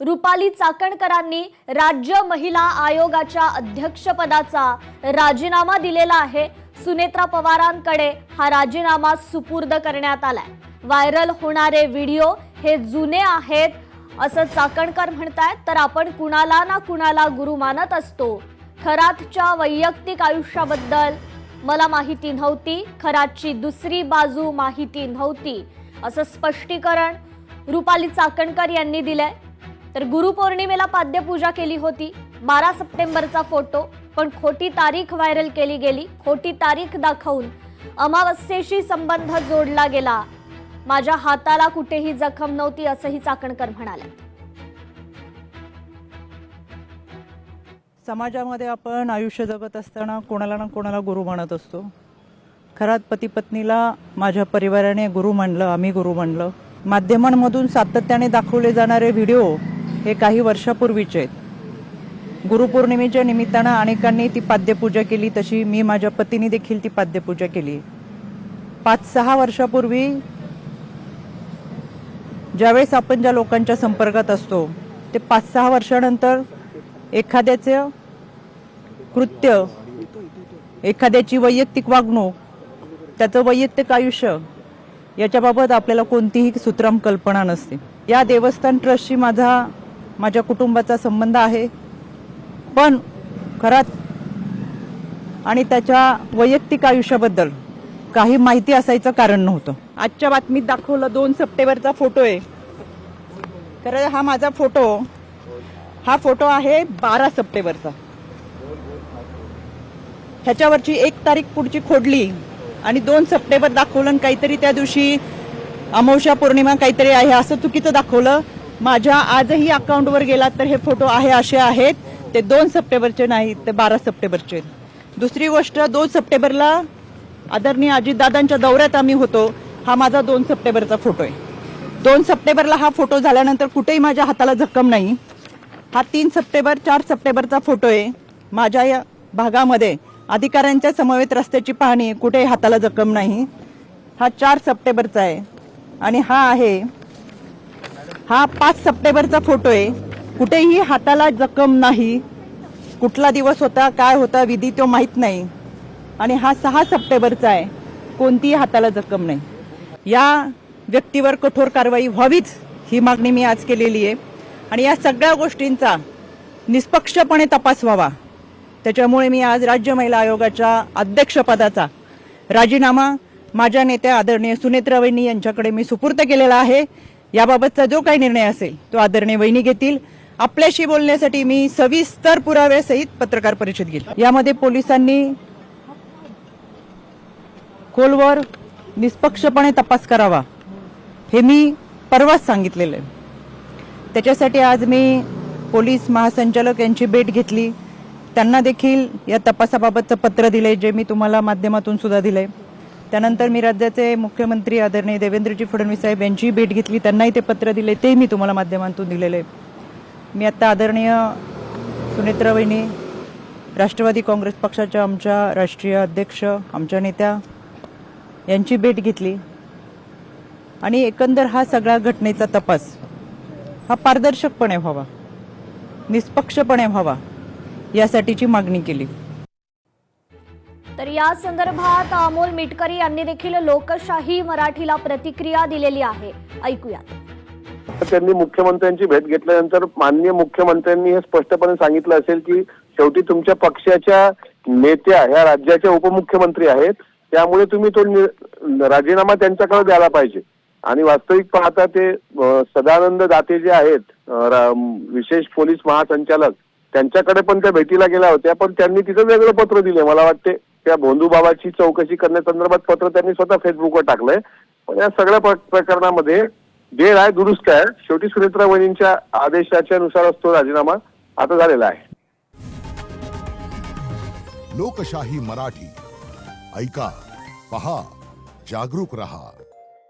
रुपाली चाकणकरांनी राज्य महिला आयोगाच्या अध्यक्षपदाचा राजीनामा दिलेला आहे। सुनेत्रा पवारांकडे हा राजीनामा सुपूर्द करण्यात आलाय। व्हायरल होणारे व्हिडिओ हे जुने आहेत असं चाकणकर म्हणतात, तर आपण कुणाला ना कुणाला गुरु मानत असतो। खरातच्या वैयक्तिक आयुष्याबद्दल मला माहिती नव्हती, खरातची दुसरी बाजू माहिती नव्हती असं स्पष्टीकरण रुपाली चाकणकर यांनी दिलंय। तर गुरुपौर्णिमेला पाद्यपूजा केली होती, 12 सप्टेंबरचा फोटो, पण खोटी तारीख व्हायरल केली गेली। खोटी तारीख दाखवून अमावस्येशी संबंध जोडला गेला। माझ्या हाताला कुठेही जखम नव्हती असंही चाकणकर म्हणाले। समाजामध्ये आपण आयुष्य जगत असताना कोणाला ना कोणाला गुरु मानत असतो। खरात पती पत्नीला माझ्या परिवाराने गुरु मानलं, आम्ही गुरु मानलं। माध्यमांमधून सातत्याने दाखवले जाणारे व्हिडिओ हे काही वर्षापूर्वीचे आहेत। गुरुपौर्णिमेच्या निमित्तानं अनेकांनी ती पाद्यपूजा केली, तशी मी माझ्या पतीने देखील ती पाद्यपूजा केली। 5-6 वर्षापूर्वी ज्यावेळेस आपण ज्या लोकांच्या संपर्कात असतो ते 5-6 वर्षानंतर एखाद्याचे कृत्य, एखाद्याची वैयक्तिक वागणूक, त्याचं वैयक्तिक आयुष्य याच्याबाबत आपल्याला कोणतीही सुत्रम कल्पना नसते। या देवस्थान ट्रस्टशी माझ्या कुटुंबाचा संबंध आहे, पण खरात आणि त्याच्या वैयक्तिक आयुष्याबद्दल काही माहिती असायचं कारण नव्हतं। आजच्या बातमीत दाखवलं 2 सप्टेंबरचा फोटो आहे। खरं हा माझा हा फोटो आहे 12 सप्टेंबरचा। ह्याच्यावरची 1 तारीख पुढची खोडली आणि 2 सप्टेंबर दाखवलं आणि काहीतरी त्या दिवशी अमावस्या पौर्णिमा काहीतरी आहे असं चुकीचं दाखवलं। माझ्या आजही अकाउंटवर गेला तर हे फोटो असे आहेत, ते 2 सप्टेंबरचे नाहीत, ते 12 सप्टेंबरचे। दुसरी गोष्ट, 2 सप्टेंबरला आदरणीय अजितदादांच्या दौऱ्यात आम्ही होतो, हा माझा 2 सप्टेंबरचा फोटो आहे। 2 सप्टेंबरला हा फोटो झाल्यानंतर कुठेही माझ्या हाताला जखम नाही। हा 3 सप्टेंबर 4 सप्टेंबरचा फोटो आहे। माझ्या या भागामध्ये अधिकाऱ्यांच्या समवेत रस्त्याची पाहणी, कुठेही हाताला जखम नाही। हा 4 सप्टेंबरचा आहे आणि हा 5 सप्टेंबरचा फोटो आहे। कुठेही हाताला जखम नाही। कुठला दिवस होता, काय होता विधी तो माहित नाही। आणि हा 6 सप्टेंबरचा आहे, कोणतीही हाताला जखम नाही। या व्यक्तीवर कठोर कारवाई व्हावीच ही मागणी मी आज केलेली आहे आणि या सगळ्या गोष्टींचा निष्पक्षपणे तपास व्हावा, त्याच्यामुळे मी आज राज्य महिला आयोगाच्या अध्यक्षपदाचा राजीनामा माझ्या नेत्या आदरणीय सुनेत्रा वहिनी यांच्याकडे मी सुपूर्द केलेला आहे। याबाबतचा जो काही निर्णय असेल तो आदरणीय वहिनी घेतील। आपल्याशी बोलण्यासाठी मी सविस्तर पुराव्यासहित पत्रकार परिषद घेईल। यामध्ये पोलिसांनी खोलवर निष्पक्षपणे तपास करावा हे मी परवाच सांगितलेलं आहे। त्याच्यासाठी आज मी पोलीस महासंचालक यांची भेट घेतली, त्यांना देखील या तपासाबाबतचं पत्र दिले, जे मी तुम्हाला माध्यमातून सुद्धा दिले। त्यानंतर मी राज्याचे मुख्यमंत्री आदरणीय देवेंद्रजी फडणवीस साहेब यांची भेट घेतली, त्यांनाही ते पत्र दिले, ते मी तुम्हाला माध्यमातून दिलेले। मी आता आदरणीय सुनेत्रा वहिनी, राष्ट्रवादी काँग्रेस पक्षाच्या आमच्या राष्ट्रीय अध्यक्ष, आमच्या नेत्या यांची भेट घेतली आणि एकंदर हा सगळा घटनेचा तपास हा पारदर्शकपणे व्हावा, निष्पक्षपणे व्हावा यासाठीची मागणी केली। तर या संदर्भात अमोल मिटकरी यांनी देखील लोकशाही मराठीला प्रतिक्रिया दिलेली आहे, ऐकूयात। त्यांनी मुख्यमंत्र्यांची भेट घेतल्यानंतर माननीय मुख्यमंत्र्यांनी हे स्पष्टपणे सांगितलं असेल की शेवटी तुमच्या पक्षाच्या नेत्या ह्या राज्याच्या उपमुख्यमंत्री आहेत, त्यामुळे तुम्ही तो राजीनामा त्यांच्याकडे द्यायला पाहिजे। आणि वास्तविक पाहता ते सदानंद दाते जे आहेत विशेष पोलीस महासंचालक, त्यांच्याकडे पण त्या भेटीला गेल्या होत्या, पण त्यांनी तिथं वेगळं पत्र दिले। मला वाटते त्या भोंदूबाबाची चौकशी करण्यासंदर्भात पत्र त्यांनी स्वतः फेसबुकवर टाकलंय। पण या सगळ्या प्रकरणामध्ये जे आहे दुरुस्त आहे। शेवटी सुनेत्रा वहिनींच्या आदेशाच्या नुसारच तो राजीनामा आता झालेला आहे। लोकशाही मराठी ऐका, पहा, जागरूक रहा।